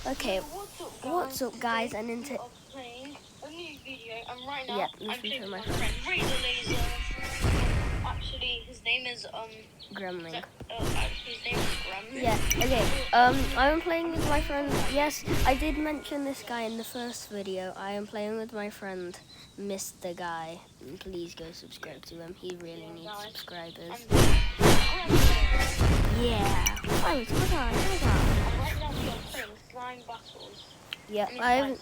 Okay, what's up, guys? And We into are playing a new video, and right now yeah, I'm listen playing to with my my friend friend Razor Laser. Actually, his name is Gremlin. Actually, his name is Gremlin. Yeah, okay. I am playing with my friend. Yes, I did mention this guy in the first video. I am playing with my friend, Mr. Guy. And please go subscribe to him. He really needs guys. subscribers. Gremlin. Yeah. And right now we are playing slime battles. Yeah, I mean,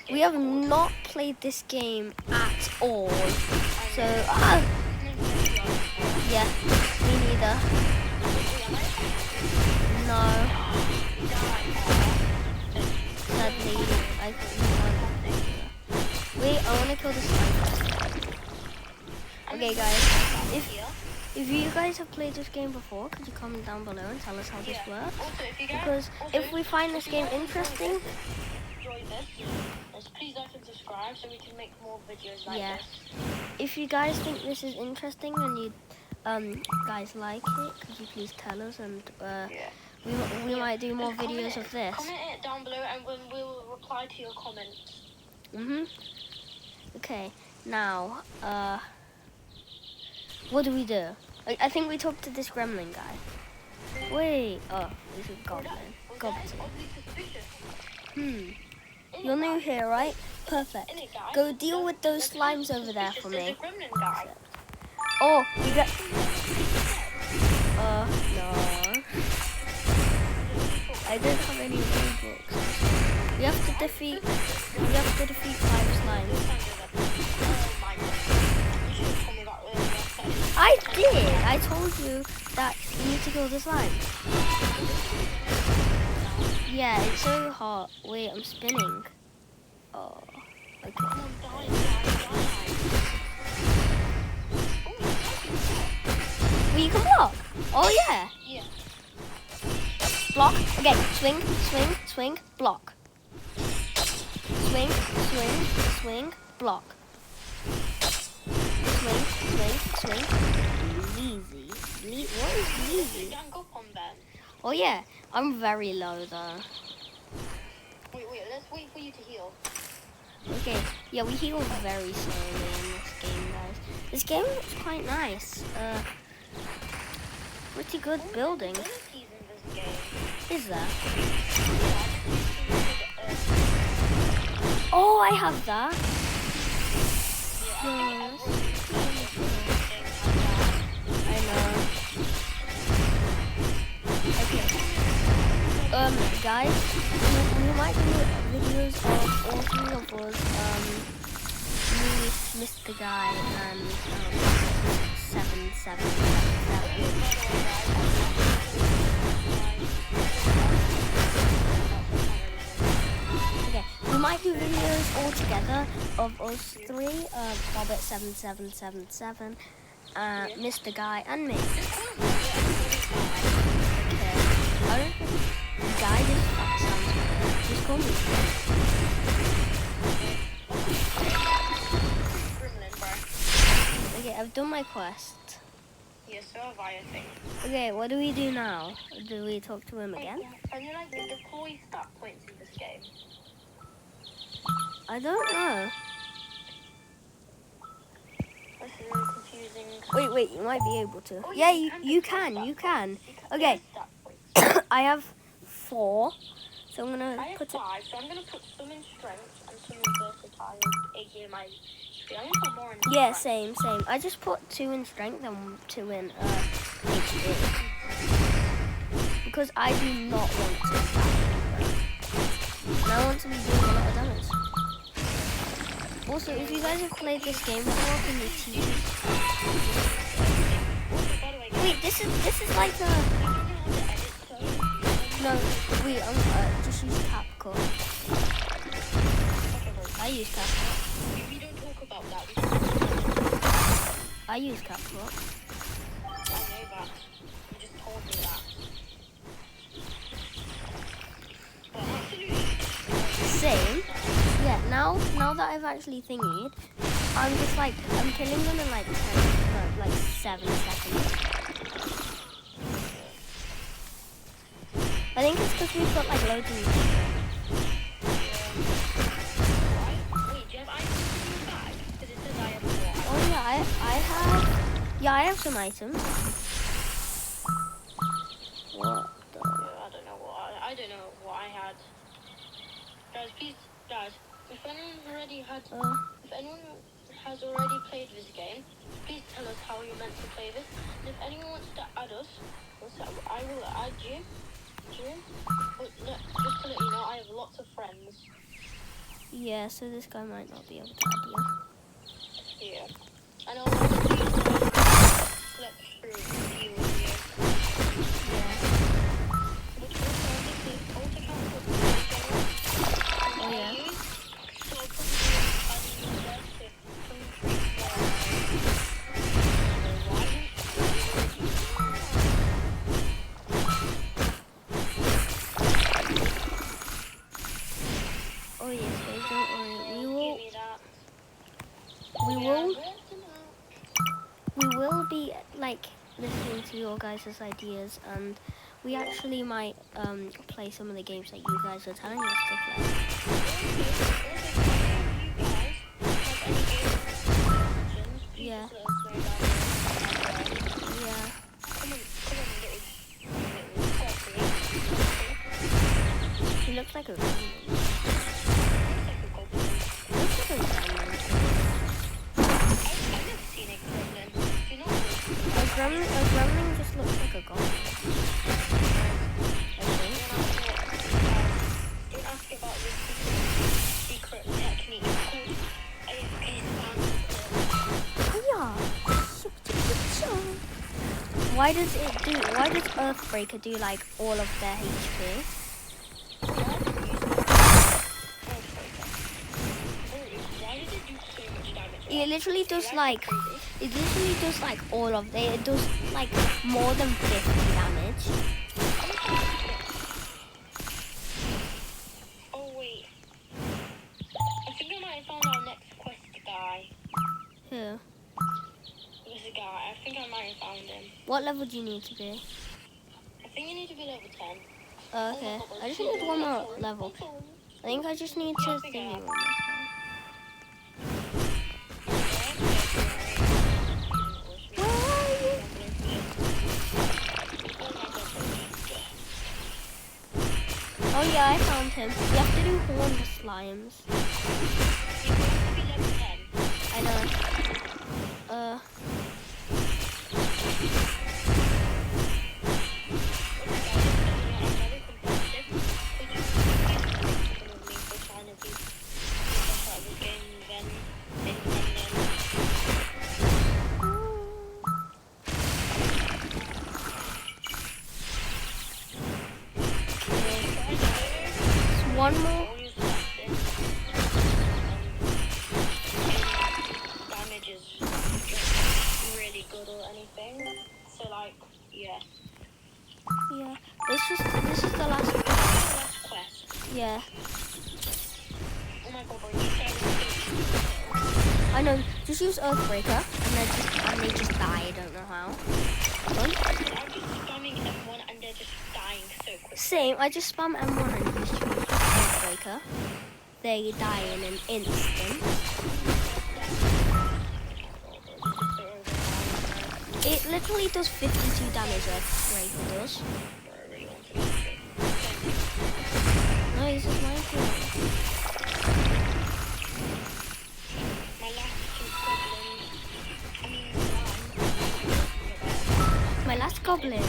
we have not played this game at all. So yeah, me neither. No. Sadly, I think we can't. Wait, I want to kill the slime. Okay, guys. If you guys have played this game before, could you comment down below and tell us how this works? Because if we find this game interesting, please like and subscribe so we can make more videos like this. If you guys think this is interesting and you guys like it, could you please tell us, and we might do more videos of this. Comment it down below and we'll reply to your comments. Okay, now what do we do? I think we talked to this gremlin guy. Wait, oh, this is goblin. You're new here, right? Perfect. Go deal with those slimes over there for me. Oh, you got... no. I don't have any Robux. We have to defeat 5 slimes. I did! I told you that you need to kill the slime. Yeah, it's so hot. Wait, I'm spinning. Oh, okay. Well, you can block. Oh, yeah. Block. Okay, swing, swing, swing, block. Swing, swing, swing, block. Swing, swing, swing. Easy. What is easy? Oh, yeah. I'm very low, though. Wait, let's wait for you to heal. Okay, yeah, we heal very slowly in this game, guys. This game looks quite nice. Pretty good building. Is there? Oh, I have that. Yes. I know. Okay. Guys, we might do videos of all 3 of us, me, Mr. Guy, and 7777. Okay, we might do videos all together of us 3, Bobbit7777, Mr. Guy, and me. Okay, I don't think Guy just sounds good. Just call me. Okay, I've done my quest. Yes, so have I think. Okay, what do we do now? Do we talk to him again? Can you like deploy stat points in this game? I don't know. This is really confusing. Wait, you might be able to. Yeah, you can. Okay. I have 4, so I'm gonna put 5, so I'm gonna put some in strength and some in versatile, aka my HP. I'm gonna put more in yeah, same. I just put 2 in strength and 2 in HP. Because I do not want to. And I want to be doing a lot of damage. Also, if you guys have played this game before, can you teach me? Wait, this is like a... No, wait, just use CapCut. I use CapCut. We don't talk about that. I use CapCut. I know that. You just told me that. Same. Yeah, now that I've actually thingied, I'm killing them in like 7 seconds. I think it's because we've got like loads of each. Wait, do you have items in your bag? Because it says I have 4 items. Oh yeah, I have some items. What the? I don't know what I had. Guys, please, guys, if anyone has already played this game, please tell us how you're meant to play this. And if anyone wants to add us, I will add you. But just to let you know, I have lots of friends. Yeah, so this guy might not be able to add you. Yeah. And I'll select through you with you. Yeah. But also, this is alt account for Oh yeah. so I'll probably add you there to increase Oh yes, guys, don't worry. We will be like listening to your guys' ideas, and we actually might play some of the games that you guys are telling us to play. Yeah. Yeah. He looks like a gremlin. Looks like a gremlin. A gremlin just looks like a goblin. I think. Don't ask about this secret technique called AFK spam. Why does Earthbreaker do like all of their HP? It literally does like all of it does like more than 50 damage. Oh wait. I think I might have found our next quest guy. Who? There's a guy. I think I might have found him. What level do you need to be? I think you need to be level 10. Oh, okay. I just need one more level. I think I just need to thingy one more time. Oh yeah, I found him. You have to do horned slimes. I know. One more. Damage is really good or anything. So like, yeah. Yeah. This is the last quest. Yeah. Oh my god, bro, you said I know. Just use Earthbreaker and they just die. I don't know how. I'm just spamming M1 and they're just dying so quick. Same. I just spam M1 and just use Earthbreaker. They die in an instant. It literally does 52 damage. Earthbreaker does. No, this is my turn. My last goblin.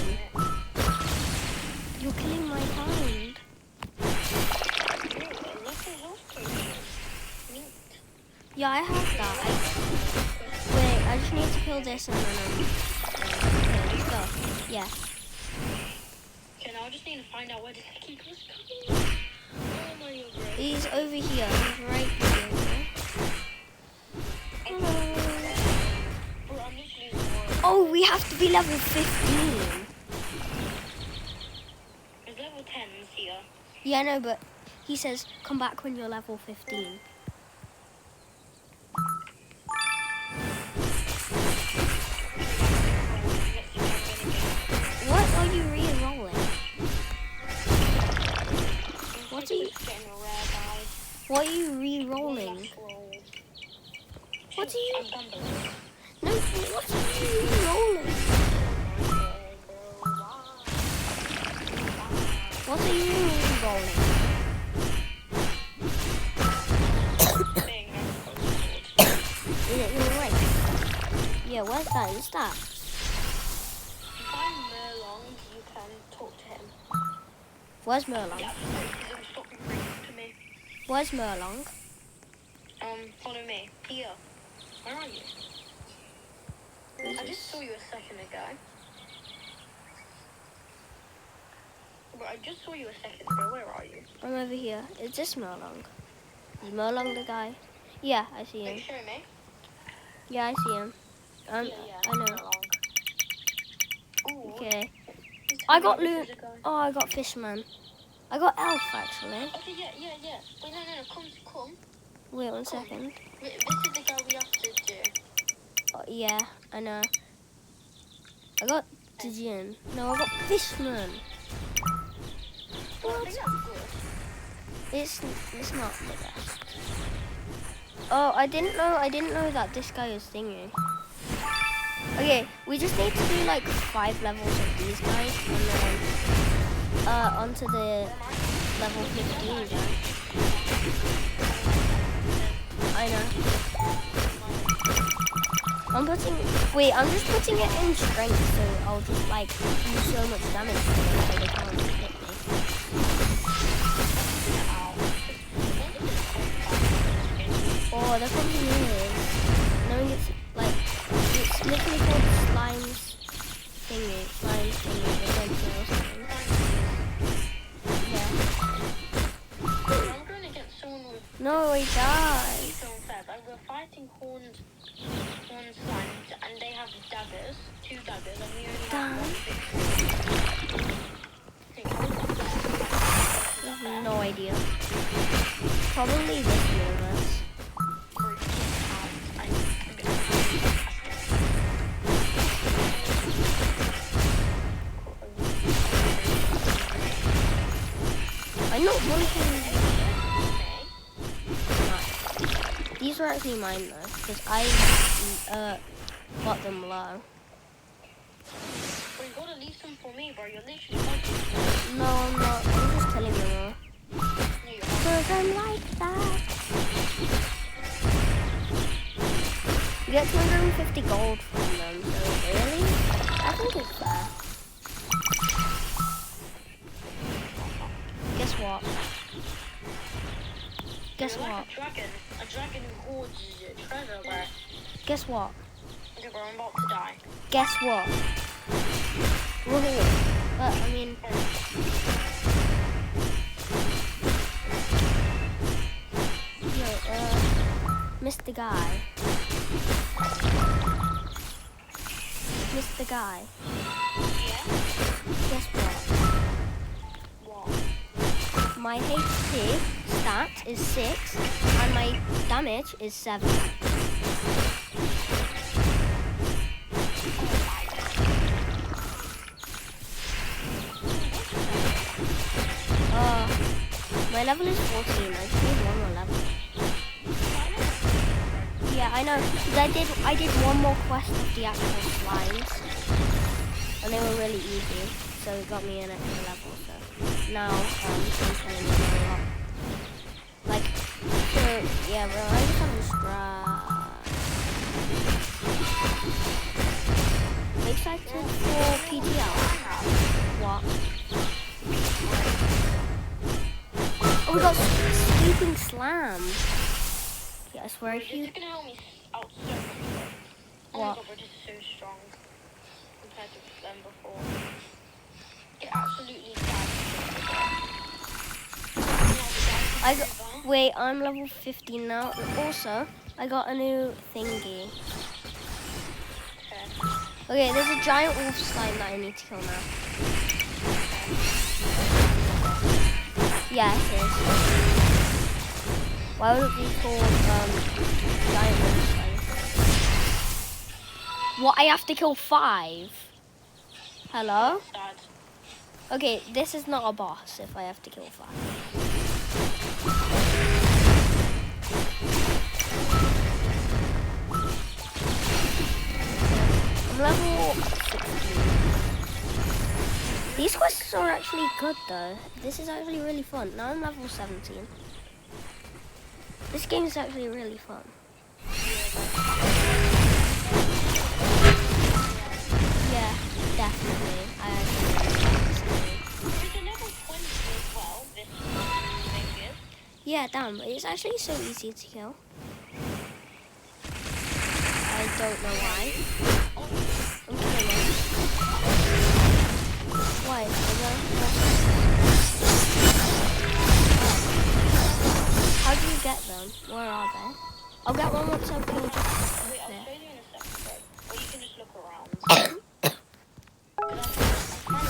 You're killing my kind. Yeah, I have that. Wait, I just need to kill this and then okay, let's go. Yeah. Okay, now I just need to find out where this keep was coming. Oh my god. He's over here. He's right here. Hello. Oh, we have to be level 15. There's level 10s here. Yeah, no, but he says come back when you're level 15. What are you re-enrolling? What are you? Getting a rare, guys. What are you One re-rolling? last roll. What are you? I'm gambling. No, what are you re-rolling? What are you re-rolling? Is it your right? Yeah, where's that in stats? If I'm Merlong, you can talk to him. Where's Merlong? Yeah, he'll stop you from to me. Where's Merlong? Follow me. Here. Where are you? I just saw you a second ago. But I just saw you a second ago. Where are you? I'm over here. Is this Merlong? Is Merlong the guy? Yeah, I see him. Wait, show me. Yeah, I see him. Yeah, I know. Merlong. Ooh. Okay. He's I telling got me this loot. is a guy. Oh, I got Fishman. I got Elf actually. Okay, yeah. Wait, no, come. Wait 1 second. Wait, this is the guy we have to do. Oh, yeah, I know. I got Dijin. No, I got Fishman. Well, I think that's good. It's not the best. Oh, I didn't know that this guy was thingy. Okay, we just need to do like 5 levels of these guys and then onto the level 15 guy. I know. I'm just putting it in strength so I'll just like do so much damage to them so they can't hit me. Oh, they're probably is. No, it's like, it's literally called slime thingy. Yeah. I'm going against someone with No, he died. we're fighting horned slimes, and they have daggers, 2 daggers, and we only have one big I have no idea. Probably this universe. I'm not wanting. These were actually mine though, because I got them low. Well, you gotta leave some for me, bro. You're literally fighting. No, I'm not. I'm just killing them all. No, you're not. Because I'm like that. You get 250 gold from them, so really? I think it's fair. Guess what? Guess You're what? like a dragon who hoards treasure, bro. Guess what? Okay, bro, I'm about to die. Guess what? Woohoo. But, I mean... Yo, Mr. Guy. Mr. Guy. Yeah? Guess what? What? My HP stat is 6 and my damage is 7. My level is 14. I just need 1 more level. Yeah, I know. 'Cause I did 1 more quest of the actual slimes, and they were really easy, so it got me an extra level. So now I'm telling you a lot. Like, so yeah, bro. I just have a stride. Excited for PTL? What? Oh, we got sweeping slam. Yeah, I swear if This you... is gonna help me out so much. Oh my What? god, bro, this is so strong compared to them before. It absolutely died. Wait, I'm level 15 now. Also, I got a new thingy. Okay, there's a giant wolf slime that I need to kill now. Yeah, it is. Why would it be called giant wolf slime? What? I have to kill 5? Hello? Okay, this is not a boss if I have to kill 5. I'm level 16. These quests are actually good though. This is actually really fun. Now I'm level 17. This game is actually really fun. Yeah, definitely. There's a level 20 as well, this thing is. Yeah, damn. It's actually so easy to kill. I don't know why. I'm killing it. Why? How do you get them? Where are they? I'll get one once I've killed Wait, I'll show there. you in a second, bro. Or you can just look around. I'm trying to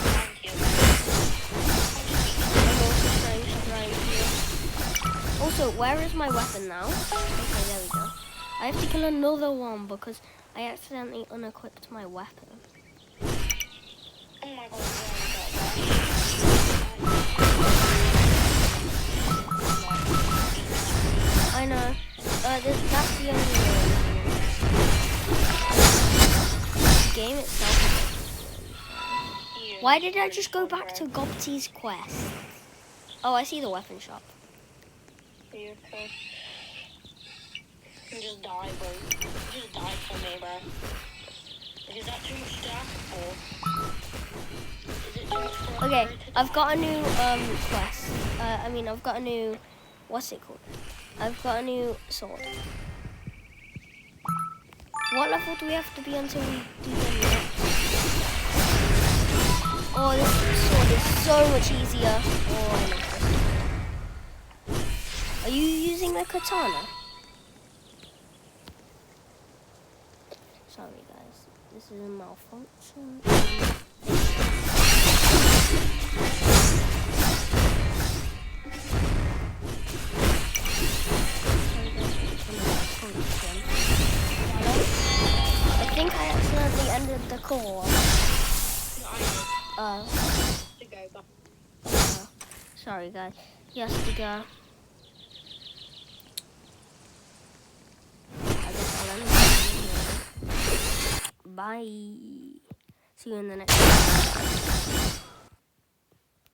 find you. I'm also trying to grind here. Also, where is my weapon now? Okay, there we go. I have to kill another one because I accidentally unequipped my weapon. Oh my god, I know. That's the only way. The game itself is Why did I just go back to Gobty's quest? Oh, I see the weapon shop. You could just die, bro. Just die for me, bro. Is that too much to ask for? Is it too much for a Okay, bird to I've die? got a new quest. I've got a new, what's it called? I've got a new sword. What level do we have to be until we do the next? Oh, this sword is so much easier. Oh, I love this. Are you using the katana? Sorry guys, this is a malfunction. I think I accidentally ended the call. To go back. Sorry guys. Yes, to go. I guess I'll end the video. Bye. See you in the next one.